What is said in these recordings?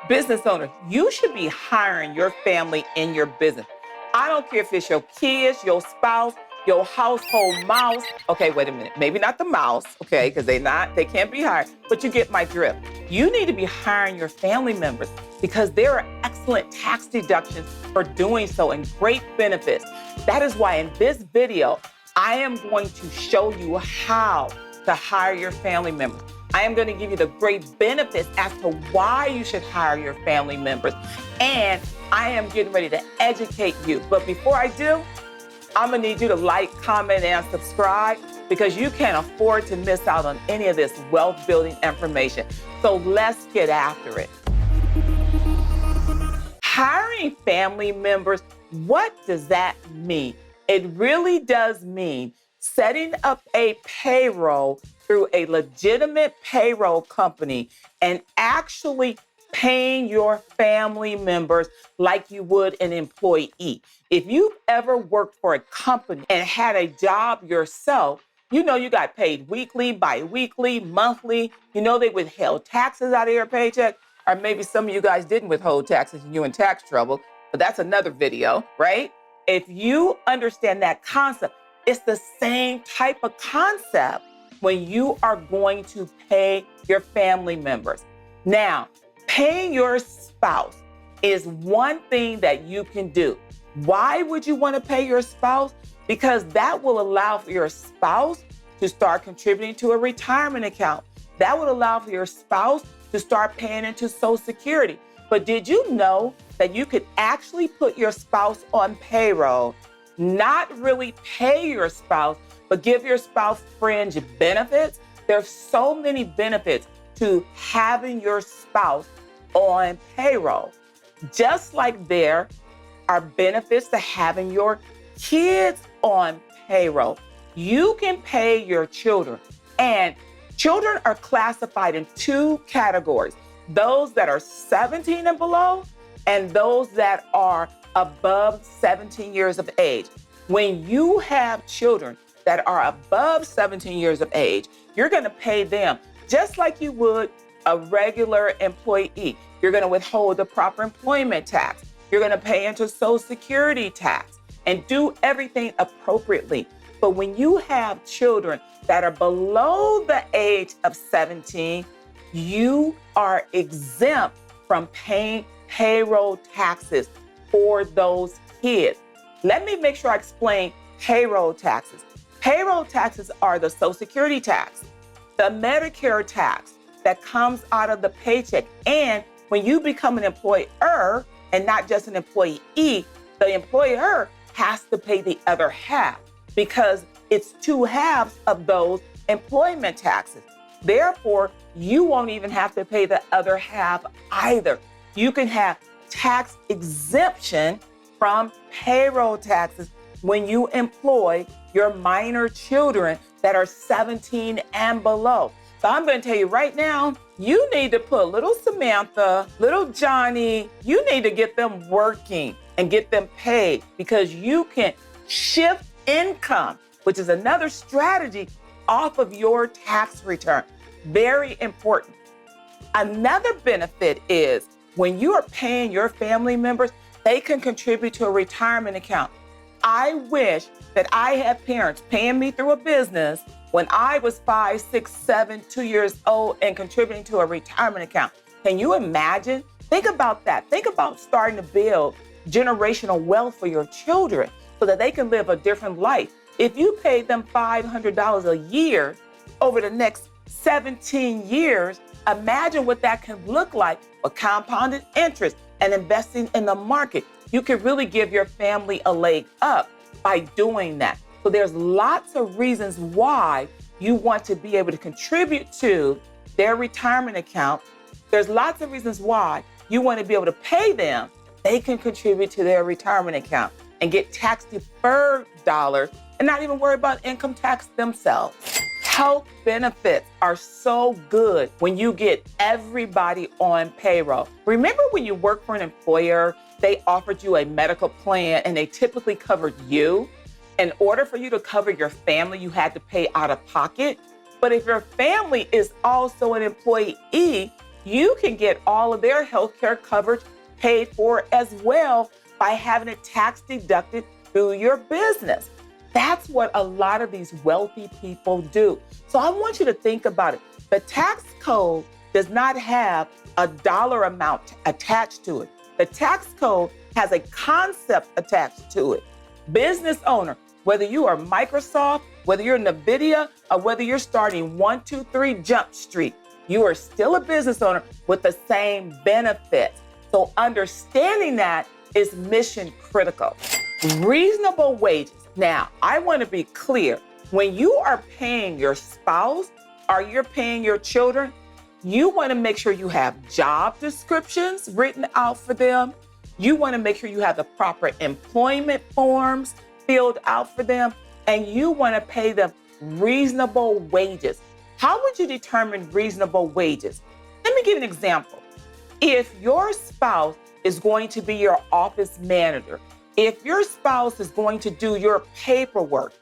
Business owners, you should be hiring your family in your business. I don't care if it's your kids, your spouse, your household mouse. Okay, wait a minute. Maybe not the mouse, okay, because they can't be hired, but you get my drift. You need to be hiring your family members because there are excellent tax deductions for doing so and great benefits. That is why in this video, I am going to show you how to hire your family members. I am going to give you the great benefits as to why you should hire your family members. And I am getting ready to educate you. But before I do, I'm going to need you to like, comment, and subscribe because you can't afford to miss out on any of this wealth building information. So let's get after it. Hiring family members, what does that mean? It really does mean setting up a payroll through a legitimate payroll company and actually paying your family members like you would an employee. If you've ever worked for a company and had a job yourself, you know you got paid weekly, bi-weekly, monthly. You know they withheld taxes out of your paycheck. Or maybe some of you guys didn't withhold taxes and you're in tax trouble, but that's another video, right? If you understand that concept, it's the same type of concept when you are going to pay your family members. Now, paying your spouse is one thing that you can do. Why would you want to pay your spouse? Because that will allow for your spouse to start contributing to a retirement account. That would allow for your spouse to start paying into Social Security. But did you know that you could actually put your spouse on payroll, not really pay your spouse, but give your spouse fringe benefits? There's so many benefits to having your spouse on payroll. Just like there are benefits to having your kids on payroll. You can pay your children, and children are classified in two categories: those that are 17 and below, and those that are above 17 years of age. When you have children that are above 17 years of age, you're going to pay them just like you would a regular employee. You're going to withhold the proper employment tax. You're going to pay into Social Security tax and do everything appropriately. But when you have children that are below the age of 17, you are exempt from paying payroll taxes for those kids. Let me make sure I explain payroll taxes. Payroll taxes are the Social Security tax, the Medicare tax that comes out of the paycheck. And when you become an employer and not just an employee, the employer has to pay the other half because it's two halves of those employment taxes. Therefore, you won't even have to pay the other half either. You can have tax exemption from payroll taxes when you employ your minor children that are 17 and below. So I'm going to tell you right now, you need to put little Samantha, little Johnny, you need to get them working and get them paid because you can shift income, which is another strategy off of your tax return. Very important. Another benefit is when you are paying your family members, they can contribute to a retirement account. I wish that I had parents paying me through a business when I was 5, 6, 7, 2 years old and contributing to a retirement account. Can you imagine? Think about that. Think about starting to build generational wealth for your children so that they can live a different life. If you paid them $500 a year over the next 17 years, imagine what that can look like with compounded interest and investing in the market. You can really give your family a leg up by doing that. So there's lots of reasons why you want to be able to contribute to their retirement account. There's lots of reasons why you want to be able to pay them. They can contribute to their retirement account and get tax deferred dollars and not even worry about income tax themselves. Health benefits are so good when you get everybody on payroll. Remember when you work for an employer, they offered you a medical plan and they typically covered you? In order for you to cover your family, you had to pay out of pocket. But if your family is also an employee, You can get all of their healthcare coverage paid for as well by having it tax deducted through your business. That's what a lot of these wealthy people do. So I want you to think about it. The tax code does not have a dollar amount attached to it. The tax code has a concept attached to it. Business owner, whether you are Microsoft, whether you're NVIDIA, or whether you're starting 123 Jump Street, you are still a business owner with the same benefits. So understanding that is mission critical. Reasonable wages. Now, I want to be clear. When you are paying your spouse or you're paying your children, you want to make sure you have job descriptions written out for them. You want to make sure you have the proper employment forms filled out for them, and you want to pay them reasonable wages. How would you determine reasonable wages? Let me give an example. If your spouse is going to be your office manager, if your spouse is going to do your paperwork,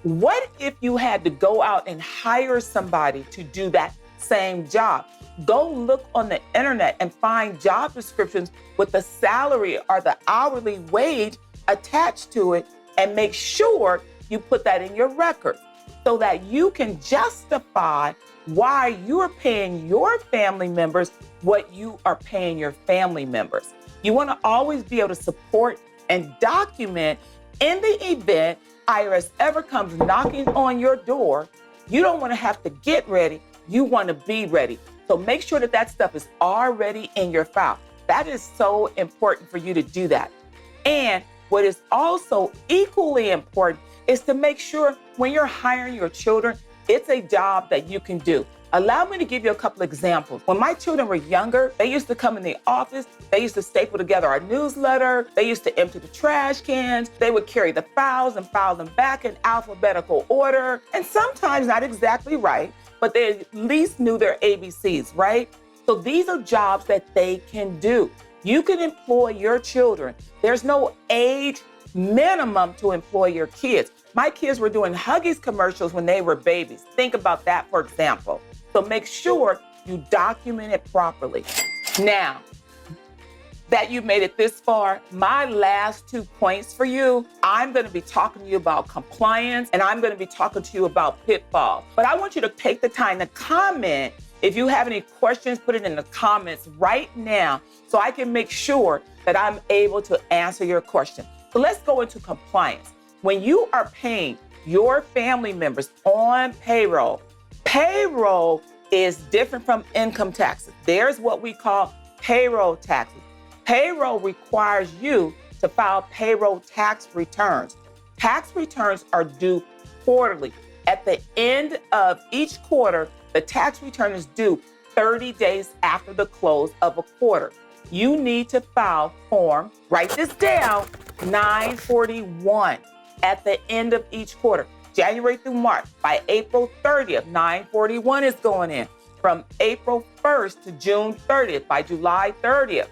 what if you had to go out and hire somebody to do that same job? Go look on the internet and find job descriptions with the salary or the hourly wage attached to it, and make sure you put that in your record so that you can justify why you are paying your family members what you are paying your family members. You want to always be able to support and document in the event IRS ever comes knocking on your door. You don't want to have to get ready. You want to be ready. So make sure that that stuff is already in your file. That is so important for you to do that. And what is also equally important is to make sure when you're hiring your children, it's a job that you can do. Allow me to give you a couple examples. When my children were younger, they used to come in the office, they used to staple together our newsletter, they used to empty the trash cans, they would carry the files and file them back in alphabetical order, and sometimes not exactly right, but they at least knew their ABCs, right? So these are jobs that they can do. You can employ your children. There's no age minimum to employ your kids. My kids were doing Huggies commercials when they were babies. Think about that, for example. So make sure you document it properly. Now that you made it this far, my last 2 points for you, I'm going to be talking to you about compliance, and I'm going to be talking to you about pitfalls. But I want you to take the time to comment. If you have any questions, put it in the comments right now so I can make sure that I'm able to answer your question. So let's go into compliance. When you are paying your family members on payroll, payroll is different from income taxes. There's what we call payroll taxes. Payroll requires you to file payroll tax returns. Tax returns are due quarterly. At the end of each quarter, the tax return is due 30 days after the close of a quarter. You need to file form, write this down, 941 at the end of each quarter, January through March. By April 30th, 941 is going in. From April 1st to June 30th, by July 30th,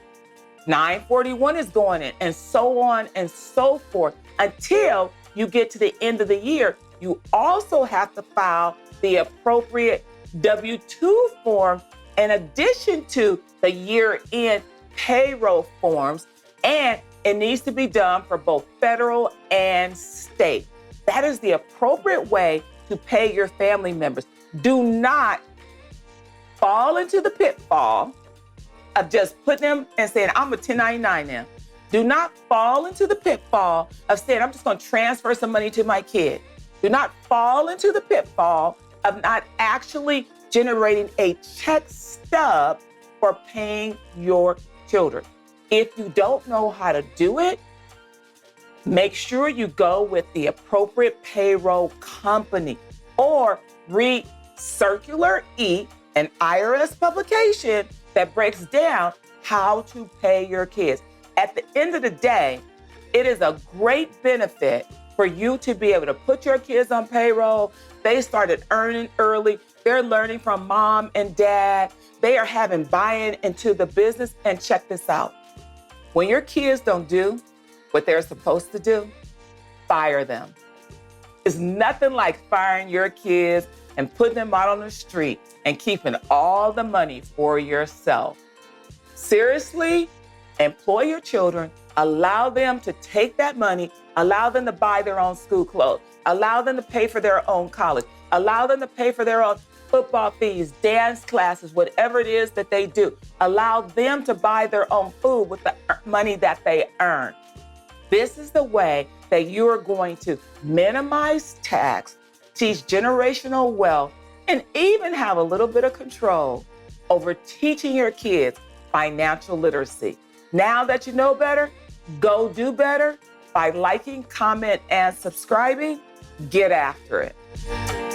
941 is going in, and so on and so forth until you get to the end of the year. You also have to file the appropriate W-2 form in addition to the year-end payroll forms, and it needs to be done for both federal and state. That is the appropriate way to pay your family members. Do not fall into the pitfall of just putting them and saying, I'm a 1099 now. Do not fall into the pitfall of saying, I'm just going to transfer some money to my kid. Do not fall into the pitfall of not actually generating a check stub for paying your children. If you don't know how to do it, make sure you go with the appropriate payroll company or read Circular E, an IRS publication that breaks down how to pay your kids. At the end of the day, it is a great benefit for you to be able to put your kids on payroll. They started earning early. They're learning from mom and dad. They are having buy-in into the business. And check this out. When your kids don't do what they're supposed to do, fire them. It's nothing like firing your kids and putting them out on the street and keeping all the money for yourself. Seriously, employ your children, allow them to take that money, allow them to buy their own school clothes, allow them to pay for their own college, allow them to pay for their own football fees, dance classes, whatever it is that they do. Allow them to buy their own food with the money that they earn. This is the way that you are going to minimize tax, teach generational wealth, and even have a little bit of control over teaching your kids financial literacy. Now that you know better, go do better by liking, comment, and subscribing. Get after it.